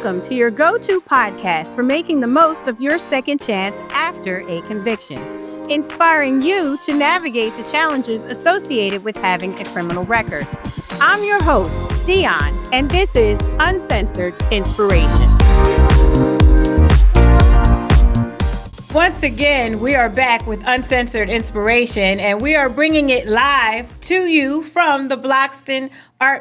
Welcome to your go-to podcast for making the most of your second chance after a conviction, inspiring you to navigate the challenges associated with having a criminal record. I'm your host, Dion, and this is Uncensored Inspiration. Once again, we are back with Uncensored Inspiration, and we are bringing it live to you from the Blockson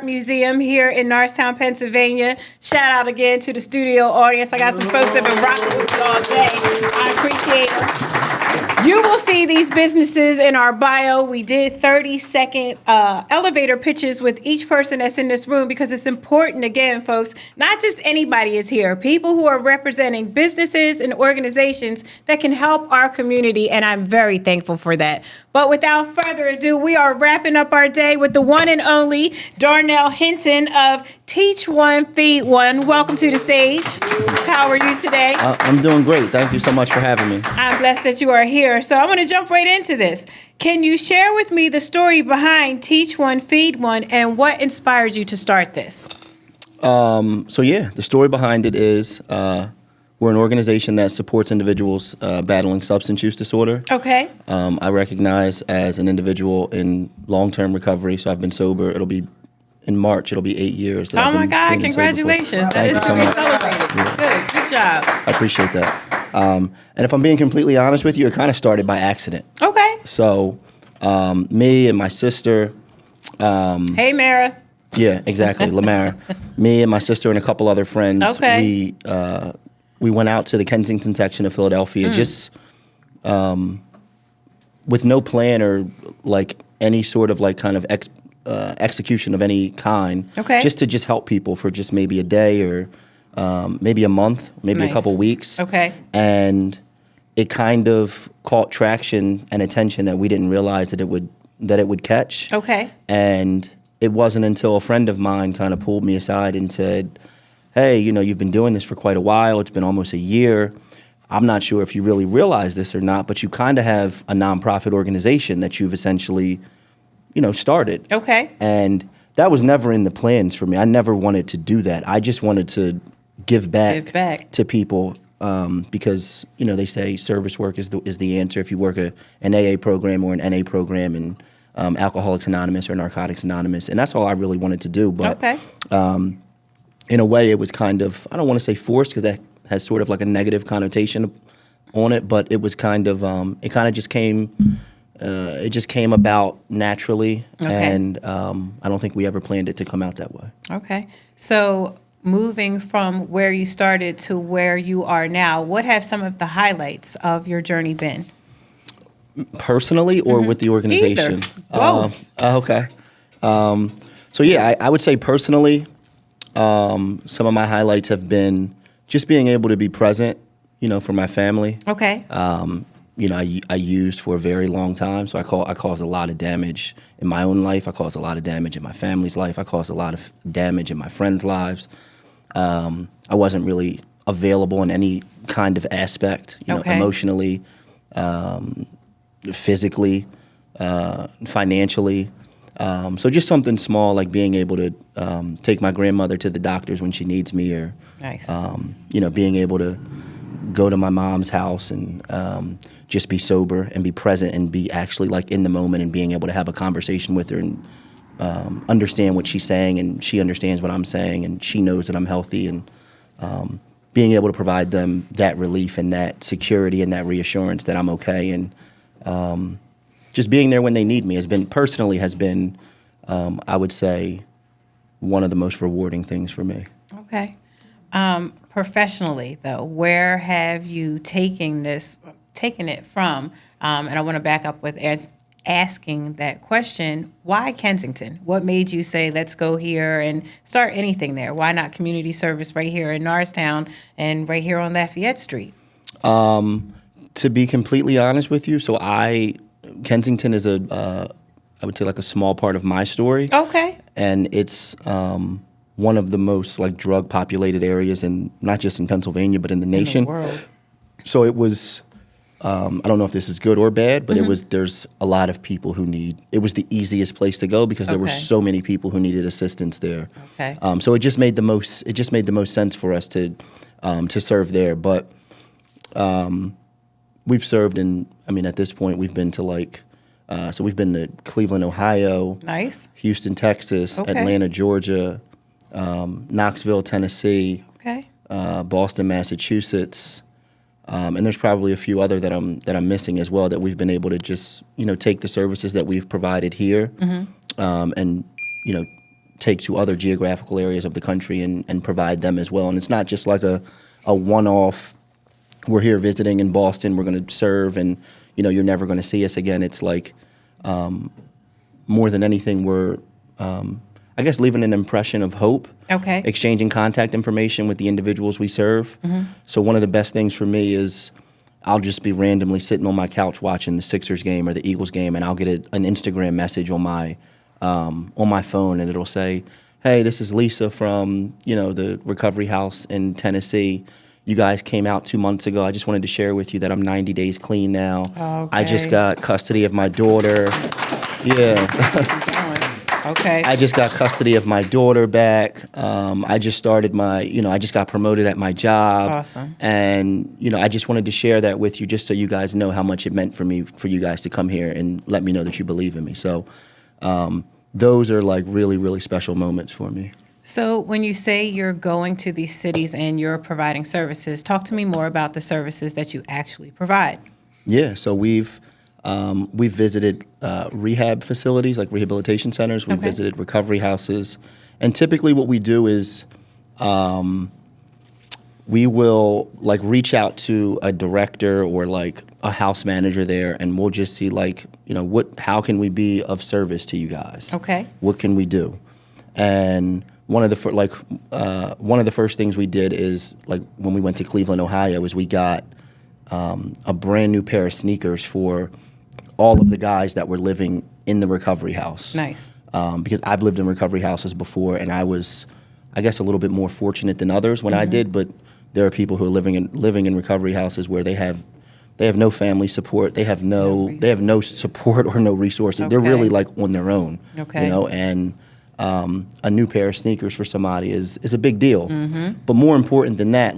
Museum here in Norristown, Pennsylvania. Shout out again to the studio audience. I got some folks that have been rocking with me all day. I appreciate it. You will see these businesses in our bio. We did 30-second elevator pitches with each person that's in this room because it's important, again, folks, not just anybody is here. People who are representing businesses and organizations that can help our community, and I'm very thankful for that. But without further ado, we are wrapping up our day with the one and only Darnell Hinton of Teach One, Feed One. Welcome to the stage. How are you today? I'm doing great. Thank you so much for having me. I'm blessed that you are here. So I'm going to jump right into this. Can you share with me the story behind Teach One, Feed One, and what inspired you to start this? The story behind it is we're an organization that supports individuals battling substance use disorder. Okay. I recognize as an individual in long-term recovery, so I've been sober. In March, it'll be 8 years. That my God, congratulations. That is to be celebrated. Yeah. Good job. I appreciate that. And if I'm being completely honest with you, it kind of started by accident. Okay. So me and my sister. Hey, Mara. Yeah, exactly, Lamara. Me and my sister and a couple other friends. Okay. We went out to the Kensington section of Philadelphia just with no plan or like any sort of like kind of execution of any kind. Okay. Just to help people for just maybe a day or maybe a month, maybe Nice. a couple weeks. Okay. And it kind of caught traction and attention that we didn't realize that it would catch. Okay. And it wasn't until a friend of mine kind of pulled me aside and said, hey, you've been doing this for quite a while. It's been almost a year. I'm not sure if you really realize this or not, but you kind of have a nonprofit organization that you've essentially, started. Okay. And that was never in the plans for me. I never wanted to do that. I just wanted to give back to people because, they say service work is the answer. If you work an AA program or an NA program in Alcoholics Anonymous or Narcotics Anonymous, and that's all I really wanted to do. But Okay. In a way, it was kind of, I don't want to say forced because that has sort of like a negative connotation on it, but it was kind of, it kind of just came, it just came about naturally. Okay. And I don't think we ever planned it to come out that way. Okay. So moving from where you started to where you are now, what have some of the highlights of your journey been? Personally or with the organization? Either. Both. Okay. I would say personally, some of my highlights have been just being able to be present, for my family. Okay. I used for a very long time, so I caused a lot of damage in my own life. I caused a lot of damage in my family's life. I caused a lot of damage in my friends' lives. I wasn't really available in any kind of aspect, emotionally, physically, financially. So just something small like being able to take my grandmother to the doctors when she needs me, or Nice. Being able to go to my mom's house and just be sober and be present and be actually like in the moment and being able to have a conversation with her and understand what she's saying and she understands what I'm saying and she knows that I'm healthy, and being able to provide them that relief and that security and that reassurance that I'm okay, and just being there when they need me has been, I would say, one of the most rewarding things for me. Okay. Professionally, though, where have you taken it from? And I want to back up with asking that question. Why Kensington? What made you say, let's go here and start anything there? Why not community service right here in Norristown and right here on Lafayette Street? To be completely honest with you, Kensington is I would say like a small part of my story. Okay. And it's one of the most like drug populated areas, and not just in Pennsylvania, but in the nation. In the world. So it was I don't know if this is good or bad, but Mm-hmm. there's a lot of people who it was the easiest place to go because there were Okay. so many people who needed assistance there. Okay. So it just made the most sense for us to serve there. But we've served at this point we've been to we've been to Cleveland, Ohio, Nice. Houston, Texas, Okay. Atlanta, Georgia, Knoxville, Tennessee, Okay. Boston, Massachusetts. And there's probably a few other that I'm missing as well that we've been able to just take the services that we've provided here, and take to other geographical areas of the country and provide them as well. And it's not just like a one-off. We're here visiting in Boston. We're going to serve, and you're never going to see us again. It's like more than anything, we're I guess leaving an impression of hope. Okay. Exchanging contact information with the individuals we serve. So one of the best things for me is I'll just be randomly sitting on my couch watching the Sixers game or the Eagles game, and I'll get an Instagram message on my phone, and it'll say, "Hey, this is Lisa from the recovery house in Tennessee. You guys came out 2 months ago. I just wanted to share with you that I'm 90 days clean now. I just Okay. got custody of my daughter. Yeah." Okay. I just got custody of my daughter back. I just started I just got promoted at my job. Awesome. And, I just wanted to share that with you just so you guys know how much it meant for me, for you guys to come here and let me know that you believe in me. So those are like really, really special moments for me. So when you say you're going to these cities and you're providing services, talk to me more about the services that you actually provide. Yeah, so we've visited rehab facilities, like rehabilitation centers. We've Okay. visited recovery houses. And typically what we do is we will reach out to a director or a house manager there, and we'll just see how can we be of service to you guys? Okay. What can we do? And one of the first things we did is when we went to Cleveland, Ohio, is we got a brand new pair of sneakers for all of the guys that were living in the recovery house. Nice. Because I've lived in recovery houses before, and I was, I guess, a little bit more fortunate than others when I did. But there are people who are living in recovery houses where they have no family support. They have no support or no resources. They're Okay. really on their own. Okay. And a new pair of sneakers for somebody is a big deal. But more important than that,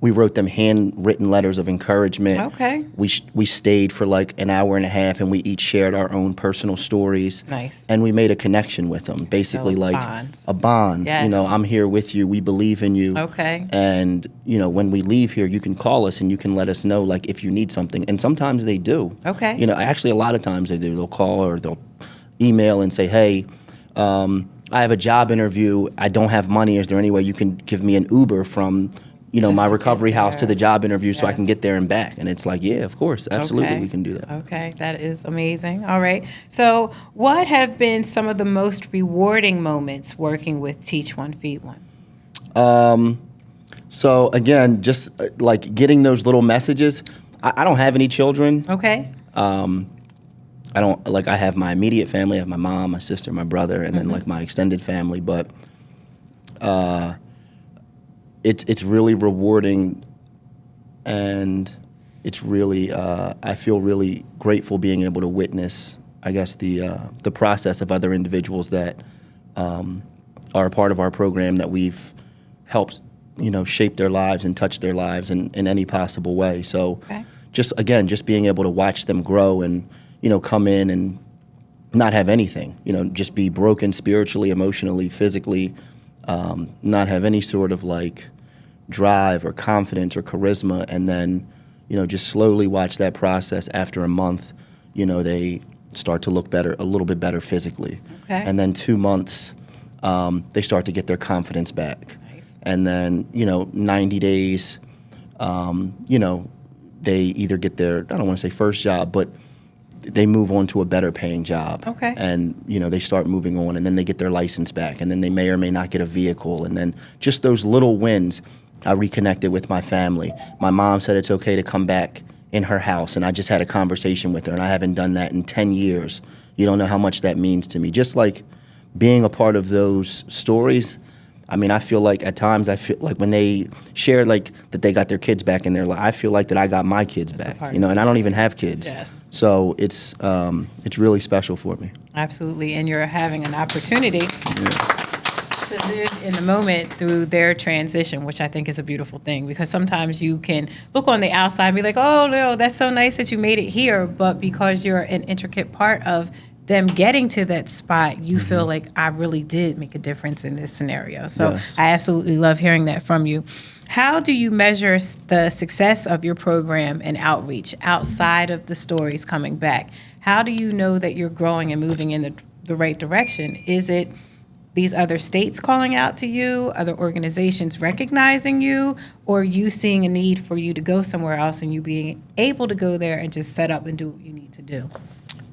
we wrote them handwritten letters of encouragement. Okay. We stayed for an hour and a half, and we each shared our own personal stories. Nice. And we made a connection with them, basically bonds. a bond. Yes. I'm here with you. We believe in you. Okay. And when we leave here, you can call us and you can let us know if you need something. And sometimes they do. Okay. Actually, a lot of times they do. They'll call or they'll email and say, "Hey, I have a job interview. I don't have money. Is there any way you can give me an Uber from Just my to recovery get house to there. the job interview so I can Yes. get there and back?" And it's yeah, of course, absolutely, Okay. we can do that. Okay, that is amazing. All right. So, what have been some of the most rewarding moments working with Teach One, Feed One? So again, just getting those little messages. I don't have any children. Okay. I don't I have my immediate family. I have my mom, my sister, my brother, and then my extended family. But it's really rewarding, and it's really I feel really grateful being able to witness, I guess, the process of other individuals that are a part of our program that we've helped shape their lives and touch their lives in any possible way. So Okay. just being able to watch them grow and come in and not have anything, just be broken spiritually, emotionally, physically, not have any sort of drive or confidence or charisma, and then just slowly watch that process. After a month, they start to look better, a little bit better physically. Okay. And then 2 months, they start to get their confidence back. Nice. And then 90 days, they either get their, I don't want to say first job, but they move on to a better paying job. Okay. And, they start moving on, and then they get their license back, and then they may or may not get a vehicle. And then just those little wins, I reconnected with my family. My mom said it's okay to come back in her house, and I just had a conversation with her, and I haven't done that in 10 years. You don't know how much that means to me. Just being a part of those stories, I mean, I feel like at times when they share like that they got their kids back in their life, I feel like that I got my kids back, and I don't even have kids. Yes. So it's really special for me. Absolutely. And you're having an opportunity to live in the moment through their transition, which I think is a beautiful thing, because sometimes you can look on the outside and be like, oh, no, that's so nice that you made it here. But because you're an intricate part of them getting to that spot, you feel like I really did make a difference in this scenario. So Yes. I absolutely love hearing that from you. How do you measure the success of your program and outreach outside of the stories coming back? How do you know that you're growing and moving in the right direction? Is it these other states calling out to you, other organizations recognizing you, or you seeing a need for you to go somewhere else and you being able to go there and just set up and do what you need to do?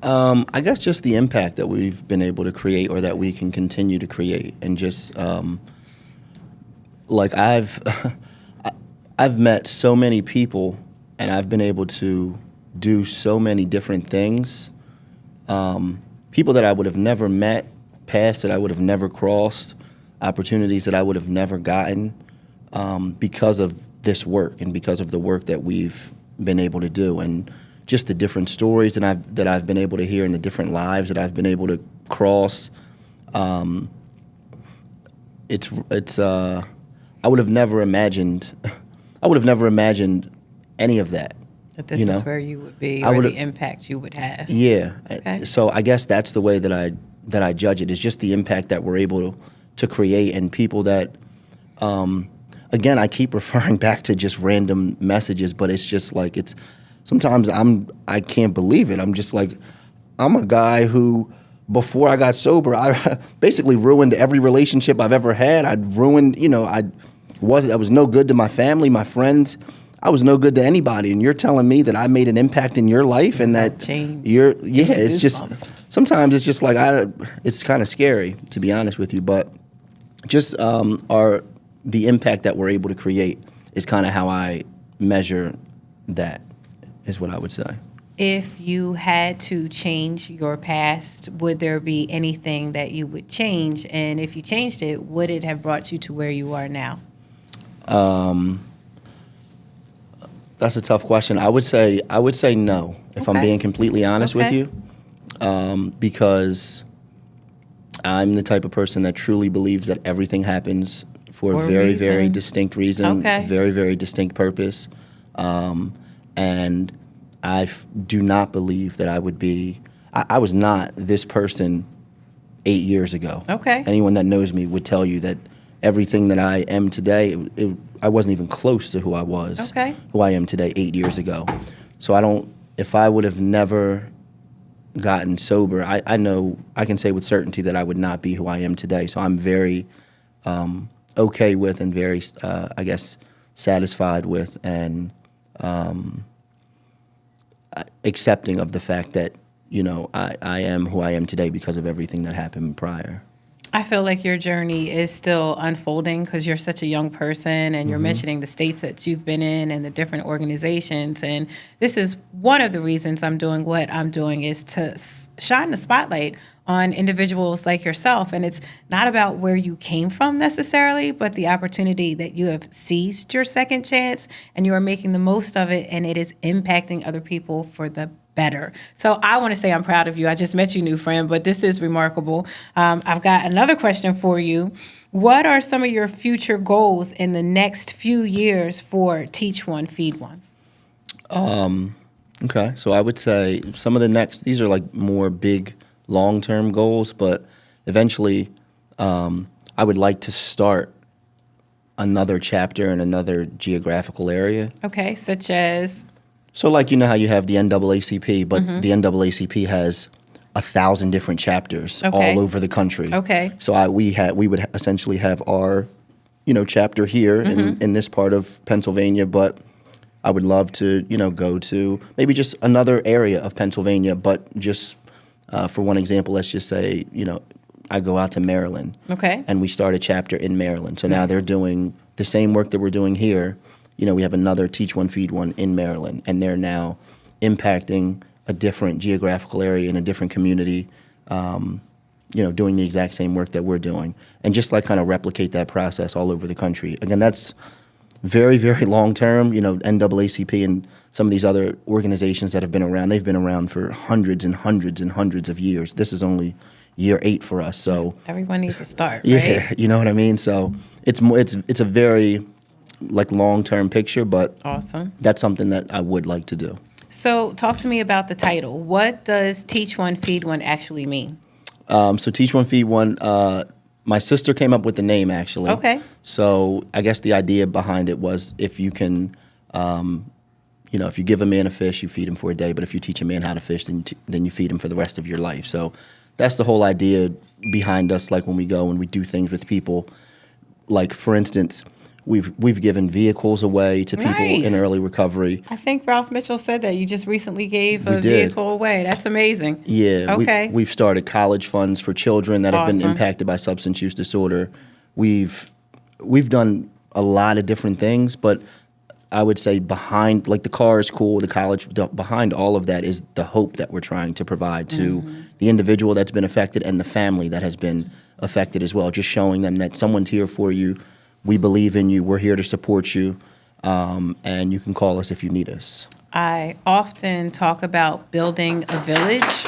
I guess just the impact that we've been able to create, or that we can continue to create, and just like I've met so many people, and I've been able to do so many different things. People that I would have never met, paths that I would have never crossed, opportunities that I would have never gotten, because of this work and because of the work that we've been able to do, and just the different stories that I've been able to hear, and the different lives that I've been able to cross. It's I would have never imagined any of that. That this is where you would be, or the impact you would have. Yeah. Okay. So I guess that's the way that I judge it, is just the impact that we're able to create, and people that, again, I keep referring back to just random messages, but it's just like sometimes I can't believe it. I'm just like, I'm a guy who, before I got sober, I basically ruined every relationship I've ever had. I'd ruined, I was no good to my family, my friends. I was no good to anybody, and you're telling me that I made an impact in your life, and that it's just, sometimes it's just like, it's kind of scary, to be honest with you, but just the impact that we're able to create is kind of how I measure that, is what I would say. If you had to change your past, would there be anything that you would change? And if you changed it, would it have brought you to where you are now? That's a tough question. I would say no, if I'm being completely honest with you, because I'm the type of person that truly believes that everything happens for a very, very distinct reason, very, very distinct purpose. And I do not believe that I would be, I was not this person 8 years ago. Okay. Anyone that knows me would tell you that everything that I am today, I wasn't even close to who I was, who I am today 8 years ago. So if I would have never gotten sober, I know, I can say with certainty that I would not be who I am today. So I'm very okay with, and very, I guess, satisfied with, and accepting of the fact that, I am who I am today because of everything that happened prior. I feel like your journey is still unfolding, because you're such a young person, and you're mentioning the states that you've been in and the different organizations. And this is one of the reasons I'm doing what I'm doing, is to shine the spotlight on individuals like yourself. And it's not about where you came from necessarily, but the opportunity that you have seized your second chance, and you are making the most of it, and it is impacting other people for the better. So I want to say I'm proud of you. I just met you, new friend, but this is remarkable. I've got another question for you. What are some of your future goals in the next few years for Teach One, Feed One? Okay, so I would say some of these are like more big, long-term goals, but eventually I would like to start another chapter in another geographical area. Okay, such as? So like, how you have the NAACP, but the NAACP has 1,000 different chapters all over the country. Okay. So we would essentially have our, chapter here in this part of Pennsylvania, but I would love to, go to maybe just another area of Pennsylvania, but just for one example, let's just say, I go out to Maryland. Okay. And we start a chapter in Maryland. So now they're doing the same work that we're doing here. We have another Teach One, Feed One in Maryland, and they're now impacting a different geographical area in a different community. doing the exact same work that we're doing, and just like kind of replicate that process all over the country. Again, that's very, very long term. NAACP and some of these other organizations that have been around, they've been around for hundreds and hundreds and hundreds of years. This is only year 8 for us. So everyone needs to start, yeah, right? you know what I mean? So it's a very like long-term picture, but awesome. That's something that I would like to do. So talk to me about the title. What does Teach One, Feed One actually mean? So Teach One, Feed One, my sister came up with the name, actually. Okay. So I guess the idea behind it was if you can, if you give a man a fish, you feed him for a day, but if you teach a man how to fish, then you feed him for the rest of your life. So that's the whole idea behind us, like when we go and we do things with people. Like, for instance, we've given vehicles away to people in early recovery. I think Ralph Mitchell said that you just recently gave a vehicle away. That's amazing. Yeah. Okay. We've started college funds for children that have been Awesome. impacted by substance use disorder. We've done a lot of different things, but I would say behind, like the car is cool, the college, behind all of that is the hope that we're trying to provide to the individual that's been affected and the family that has been affected as well. Just showing them that someone's here for you. We believe in you. We're here to support you, and you can call us if you need us. I often talk about building a village.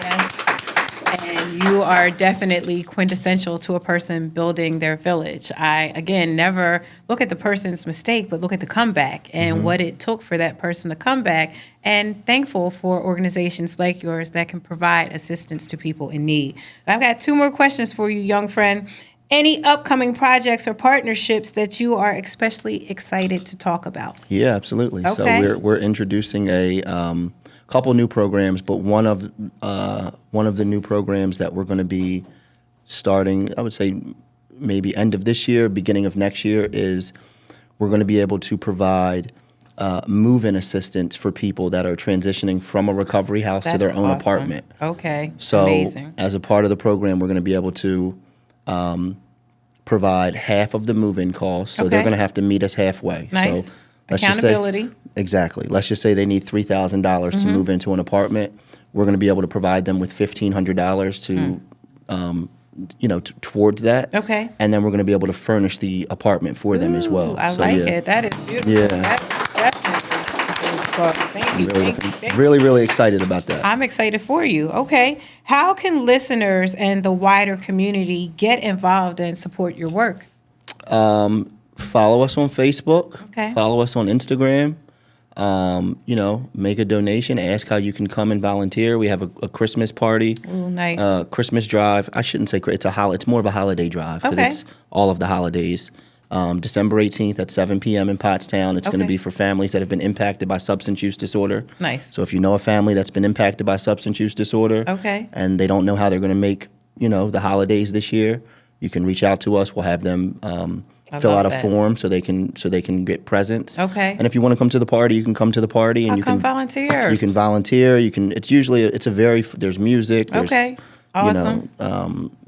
Yes. And you are definitely quintessential to a person building their village. I, again, never look at the person's mistake, but look at the comeback and what it took for that person to come back, and thankful for organizations like yours that can provide assistance to people in need. I've got 2 more questions for you, young friend. Any upcoming projects or partnerships that you are especially excited to talk about? Yeah, absolutely. Okay. So we're introducing a couple new programs, but one of the new programs that we're going to be starting, I would say maybe end of this year, beginning of next year, is we're going to be able to provide move-in assistance for people that are transitioning from a recovery house to their own apartment. Okay. So amazing. as a part of the program, we're going to be able to provide half of the move-in cost. So they're Okay. going to have to meet us halfway. Nice. So let's just Accountability. say, exactly. Let's just say they need $3,000 to move into an apartment. We're going to be able to provide them with $1,500 to, towards that. Okay. And then we're going to be able to furnish the apartment for them as well. Ooh, I So, like yeah. it. That is beautiful. Yeah. That's definitely. Thank you. Thank you. Really, really excited about that. I'm excited for you. Okay. How can listeners and the wider community get involved and support your work? Follow us on Facebook. Okay. Follow us on Instagram. Make a donation. Ask how you can come and volunteer. We have a Christmas party. Ooh, nice. Christmas drive. I shouldn't say it's more of a holiday drive because Okay. it's all of the holidays. December 18th at 7 p.m. in Pottstown. It's going to Okay. be for families that have been impacted by substance use disorder. Nice. So if you know a family that's been impacted by substance use disorder, Okay. and they don't know how they're going to make, the holidays this year, you can reach out to us. We'll have them fill love out a that. form so they can get presents. Okay. And if you want to come to the party, you can come to the party, and I'll you come can volunteer. You can volunteer. You can. There's music. There's, Okay. Awesome.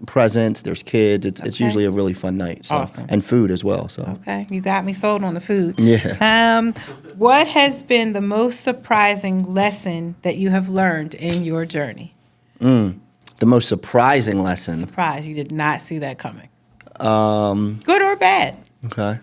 presents. There's kids. It's usually a really fun night. So. Awesome. And food as well. So. Okay. You got me sold on the food. Yeah. What has been the most surprising lesson that you have learned in your journey? The most surprising lesson. Surprise. You did not see that coming. Good or bad? Okay.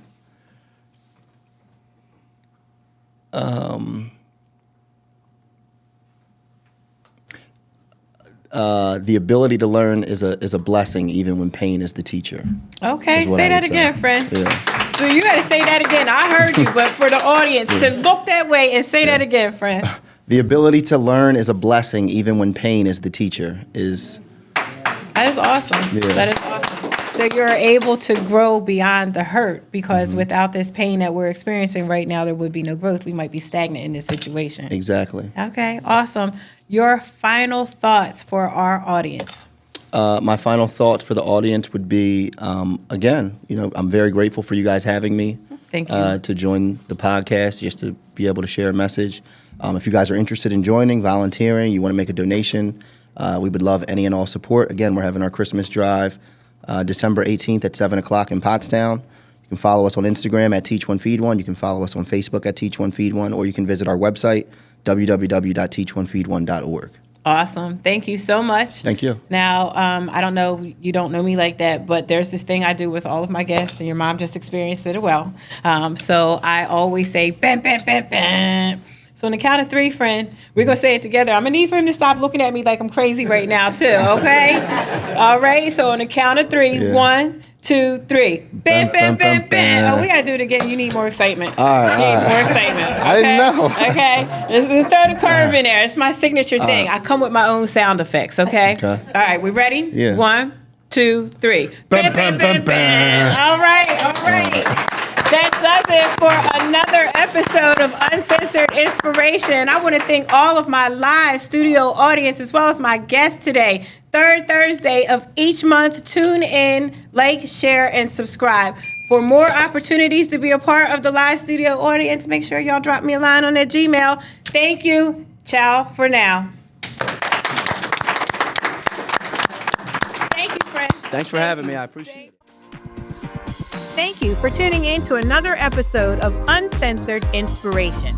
The ability to learn is a blessing, even when pain is the teacher. Okay, is what say I that would again, say. friend. Yeah. So you got to say that again. I heard you, but for the audience to look that way and say that again, friend. The ability to learn is a blessing, even when pain is the teacher. That is awesome. Yeah. That is awesome. So you're able to grow beyond the hurt because without this pain that we're experiencing right now, there would be no growth. We might be stagnant in this situation. Exactly. Okay, awesome. Your final thoughts for our audience. My final thoughts for the audience would be, again, I'm very grateful for you guys having me. Thank you. To join the podcast, just to be able to share a message. If you guys are interested in joining, volunteering, you want to make a donation, we would love any and all support. Again, we're having our Christmas drive December 18th at 7 o'clock in Pottstown. You can follow us on Instagram at Teach One Feed One. You can follow us on Facebook at Teach One Feed One, or you can visit our website, www.teachonefeedone.org. Awesome. Thank you so much. Thank you. Now, I don't know, you don't know me like that, but there's this thing I do with all of my guests, and your mom just experienced it as well. So I always say, bam, bam, bam, bam. So on the count of 3, friend, we're going to say it together. I'm going to need for him to stop looking at me like I'm crazy right now, too, okay? All right, so on the count of 3, Yeah. 1, 2, 3. Bam, bam, bam, bam. Oh, we got to do it again. You need more excitement. All right, He needs more excitement. I didn't know. Okay, just throw the curve in there. It's my signature thing. I come with my own sound effects, okay? Okay. All right, we ready? Yeah. 1, 2, 3. Bam, bam, bam, bam. All right. That does it for another episode of Uncensored Inspiration. I want to thank all of my live studio audience as well as my guests today. Third Thursday of each month, tune in, like, share, and subscribe. For more opportunities to be a part of the live studio audience, make sure y'all drop me a line on that Gmail. Thank you. Ciao for now. Thank you, friend. Thanks for having me. I appreciate it. Thank you for tuning in to another episode of Uncensored Inspiration.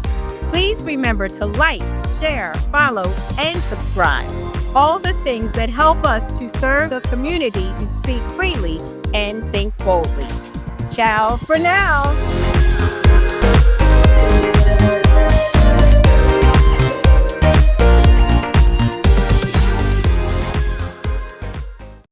Please remember to like, share, follow, and subscribe. All the things that help us to serve the community to speak freely and think boldly. Ciao for now.